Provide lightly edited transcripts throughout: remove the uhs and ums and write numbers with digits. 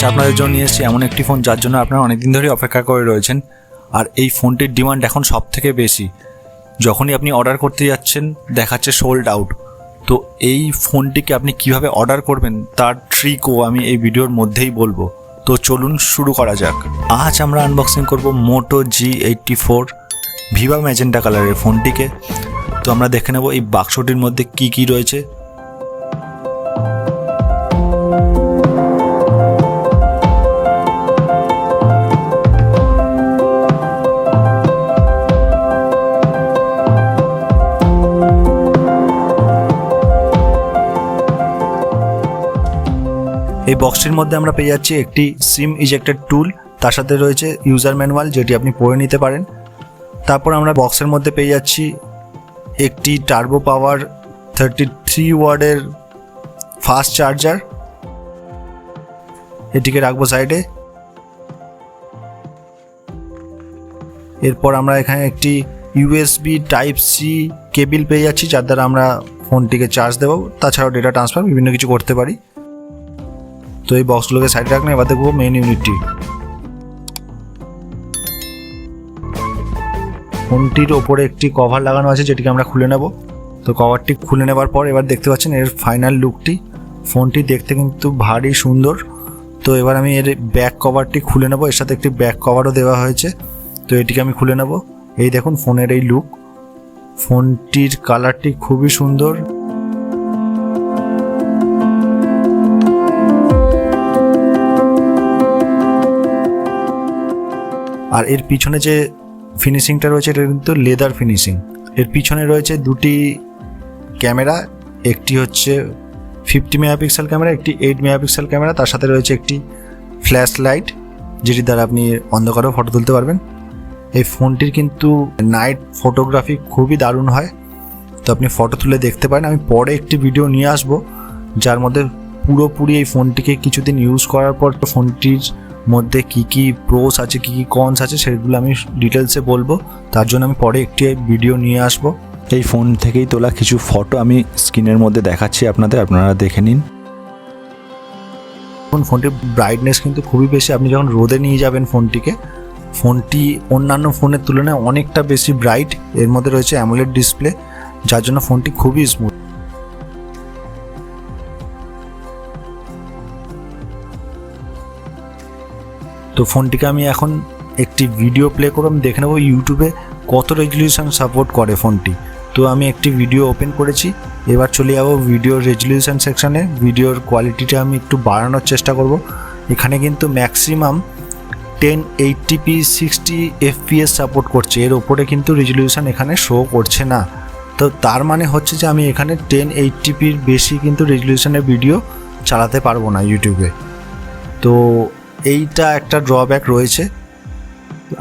আপনাদের জন্য নিয়ে এসেছি এমন একটি ফোন যার জন্য আপনারা অনেকদিন ধরেই অপেক্ষা করে রয়েছেন। আর এই ফোনটির ডিমান্ড এখন সব থেকে বেশি। যখনই আপনি অর্ডার করতে যাচ্ছেন দেখাচ্ছে সোল্ড আউট। তো এই ফোনটিকে আপনি কিভাবে অর্ডার করবেন তার ট্রিকও আমি এই ভিডিওর মধ্যেই বলবো। তো চলুন শুরু করা যাক। আজ আমরা আনবক্সিং করব মোটো G84 ভিভা ম্যাজেন্টা কালারের ফোনটিকে। তো আমরা দেখে নেব এই বাক্সটির মধ্যে কি কি রয়েছে। এই বক্সটির মধ্যে আমরা পেয়ে যাচ্ছি একটি সিম ইজেক্টেড টুল, তার সাথে রয়েছে ইউজার ম্যানুয়াল যেটি আপনি পড়ে নিতে পারেন। তারপর আমরা বক্সের মধ্যে পেয়ে যাচ্ছি একটি টার্বো পাওয়ার 33 ওয়াটের ফাস্ট চার্জার, এটিকে রাখবো সাইডে। এরপর আমরা এখানে একটি USB টাইপ সি কেবিল পেয়ে যাচ্ছি যার দ্বারা আমরা ফোনটিকে চার্জ দেবো, তাছাড়াও ডেটা ট্রান্সফার বিভিন্ন কিছু করতে পারি। তো এই বক্সগুলোকে সাইডে রাখলাম। এবার দেখবো মেইন ইউনিটটি। ফোনটির ওপরে একটি কভার লাগানো আছে যেটিকে আমরা খুলে নেব। তো কভারটি খুলে নেবার পর এবার দেখতে পাচ্ছেন এর ফাইনাল লুকটি। ফোনটি দেখতে কিন্তু ভারী সুন্দর। তো এবার আমি এর ব্যাক কভারটি খুলে নেব। এর সাথে একটি ব্যাক কভারও দেওয়া হয়েছে। তো এটিকে আমি খুলে নেব। এই দেখুন ফোনের এই লুক। ফোনটির কালারটি খুবই সুন্দর। আর এর পিছনে যে ফিনিশিংটা রয়েছে এটা কিন্তু লেদার ফিনিশিং। এর পিছনে রয়েছে দুটি ক্যামেরা, একটি হচ্ছে 50 মেগাপিক্সেল ক্যামেরা, একটি 8 মেগাপিক্সেল ক্যামেরা। তার সাথে রয়েছে একটি ফ্ল্যাশ লাইট যেটির দ্বারা আপনি অন্ধকারেও ফটো তুলতে পারবেন। এই ফোনটির কিন্তু নাইট ফটোগ্রাফি খুবই দারুণ হয়। তো আপনি ফটো তুলে দেখতে পারেন। আমি পরে একটি ভিডিও নিয়ে আসবো যার মধ্যে পুরোপুরি এই ফোনটিকে কিছুদিন ইউজ করার পর ফোনটির মধ্যে কি কি প্রোস আছে, কি কি কনস আছে সেগুলো আমি ডিটেলসে বলবো। তার জন্য আমি পরে একটি ভিডিও নিয়ে আসব। এই ফোন থেকেই তোলা কিছু ফটো আমি স্ক্রিনের মধ্যে দেখাচ্ছি আপনারা দেখে নিন। ফোনটির ব্রাইটনেস কিন্তু খুবই বেশি। আপনি যখন রোদে নিয়ে যাবেন ফোনটি অন্যান্য ফোনের তুলনায় অনেকটা বেশি ব্রাইট। এর মধ্যে রয়েছে অ্যামোলেড ডিসপ্লে যার জন্য ফোনটি খুবই স্মুথ। তো ফোনটিকে আমি এখন একটি ভিডিও প্লে করে আমি দেখে নেবো ইউটিউবে কত রেজলিউশন সাপোর্ট করে ফোনটি। তো আমি একটি ভিডিও ওপেন করেছি। এবার চলে যাবো ভিডিও রেজলিউশন সেকশানে। ভিডিওর কোয়ালিটিটা আমি একটু বাড়ানোর চেষ্টা করব। এখানে কিন্তু ম্যাক্সিমাম 1080p 60 fps সাপোর্ট করছে। এর ওপরে কিন্তু রেজলিউশন এখানে শো করছে না। তো তার মানে হচ্ছে যে আমি এখানে 1080pর বেশি কিন্তু রেজলিউশনের ভিডিও চালাতে পারবো না ইউটিউবে। তো এইটা একটা ড্রব্যাক রয়েছে।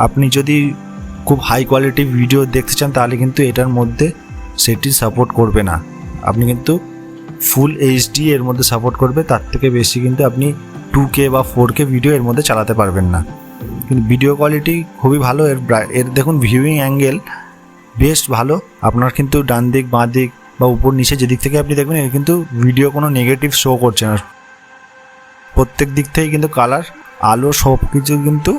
আপনি যদি খুব হাই কোয়ালিটি ভিডিও দেখতে চান তাহলে কিন্তু এটার মধ্যে সেটি সাপোর্ট করবে না। আপনি কিন্তু ফুল এইচডি এর মধ্যে সাপোর্ট করবে, তার থেকে বেশি কিন্তু আপনি 2K বা 4K ভিডিও এর মধ্যে চালাতে পারবেন না। কিন্তু ভিডিও কোয়ালিটি খুবই ভালো। এর দেখুন ভিউইং অ্যাঙ্গেল বেশ ভালো। আপনার কিন্তু ডান দিক বাঁ দিক বা উপর নিচে যেদিক থেকে আপনি দেখবেন এর কিন্তু ভিডিও কোনো নেগেটিভ শো করছে না। প্রত্যেক দিক থেকে কিন্তু কালার, আলো সব কিছু কিন্তু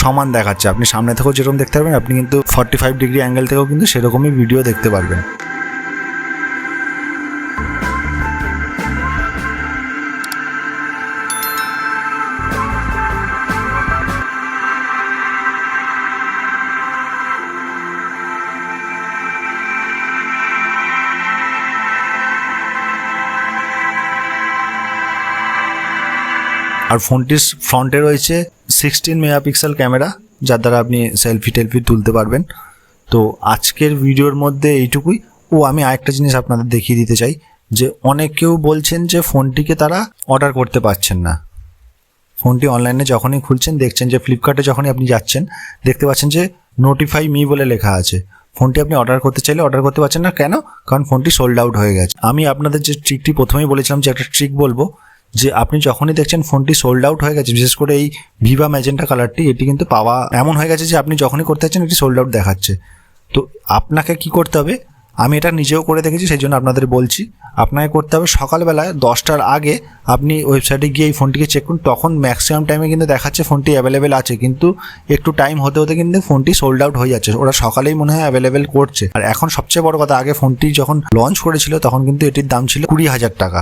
সমান দেখাচ্ছে। আপনি সামনে থেকেও যেরকম দেখতে পারবেন, আপনি কিন্তু 45 ডিগ্রি অ্যাঙ্গেল থেকেও কিন্তু সেরকমই ভিডিও দেখতে পারবেন। আর ফোনটির ফ্রন্টে রয়েছে 16 মেগাপিক্সেল ক্যামেরা যার দ্বারা আপনি সেলফি তুলতে পারবেন। তো আজকের ভিডিওর মধ্যে এইটুকুই। আমি আরেকটা জিনিস আপনাদের দেখিয়ে দিতে চাই যে অনেকেও বলছেন যে ফোনটিকে তারা অর্ডার করতে পারছেন না। ফোনটি অনলাইনে যখনই খুলছেন দেখছেন যে ফ্লিপকার্টে যখনই আপনি যাচ্ছেন দেখতে পাচ্ছেন যে নোটিফাই মি বলে লেখা আছে। ফোনটি আপনি অর্ডার করতে চাইলে অর্ডার করতে পারছেন না। কেন? কারণ ফোনটি সোল্ড আউট হয়ে গেছে। আমি আপনাদের যে ট্রিকটি প্রথমেই বলেছিলাম যে একটা ট্রিক বলবো, যে আপনি যখনই দেখছেন ফোনটি সোল্ড আউট হয়ে গেছে, বিশেষ করে এই ভিভা ম্যাজেন্টা কালারটি, এটি কিন্তু পাওয়া এমন হয়ে গেছে যে আপনি যখনই করতে যাচ্ছেন এটি সোল্ড আউট দেখাচ্ছে। তো আপনাকে কি করতে হবে, আমি এটা নিজেও করে দেখেছি, সেই জন্য আপনাদের বলছি। আপনাকে করতে হবে সকালবেলায় 10টার আগে আপনি ওয়েবসাইটে গিয়ে এই ফোনটিকে চেক করুন। তখন ম্যাক্সিমাম টাইমে কিন্তু দেখাচ্ছে ফোনটি অ্যাভেলেবেল আছে, কিন্তু একটু টাইম হতে হতে কিন্তু ফোনটি সোল্ড আউট হয়ে যাচ্ছে। ওরা সকালেই মনে হয় অ্যাভেলেবেল করছে। আর এখন সবচেয়ে বড় কথা, আগে ফোনটি যখন লঞ্চ করেছিল তখন কিন্তু এটির দাম ছিল 20,000 টাকা,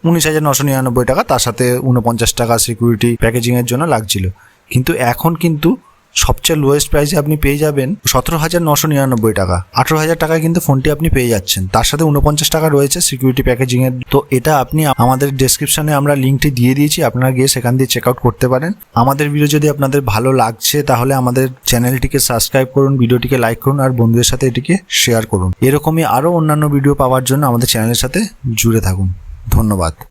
19,999 টাকা, তার সাথে 49 টাকা সিকিউরিটি প্যাকেজিংয়ের জন্য লাগছিল। কিন্তু এখন কিন্তু সবচেয়ে লোয়েস্ট প্রাইসে আপনি পেয়ে যাবেন 17,999 টাকা, 18,000 টাকায় কিন্তু ফোনটি আপনি পেয়ে যাচ্ছেন। তার সাথে 49 টাকা রয়েছে সিকিউরিটি প্যাকেজিংয়ের। তো এটা আপনি আমাদের ডেসক্রিপশনে আমরা লিঙ্কটি দিয়ে দিয়েছি, আপনারা গিয়ে সেখান দিয়ে চেক আউট করতে পারেন। আমাদের ভিডিও যদি আপনাদের ভালো লাগছে তাহলে আমাদের চ্যানেলটিকে সাবস্ক্রাইব করুন, ভিডিওটিকে লাইক করুন আর বন্ধুদের সাথে এটিকে শেয়ার করুন। এরকমই আরও অন্যান্য ভিডিও পাওয়ার জন্য আমাদের চ্যানেলের সাথে জুড়ে থাকুন। ধন্যবাদ।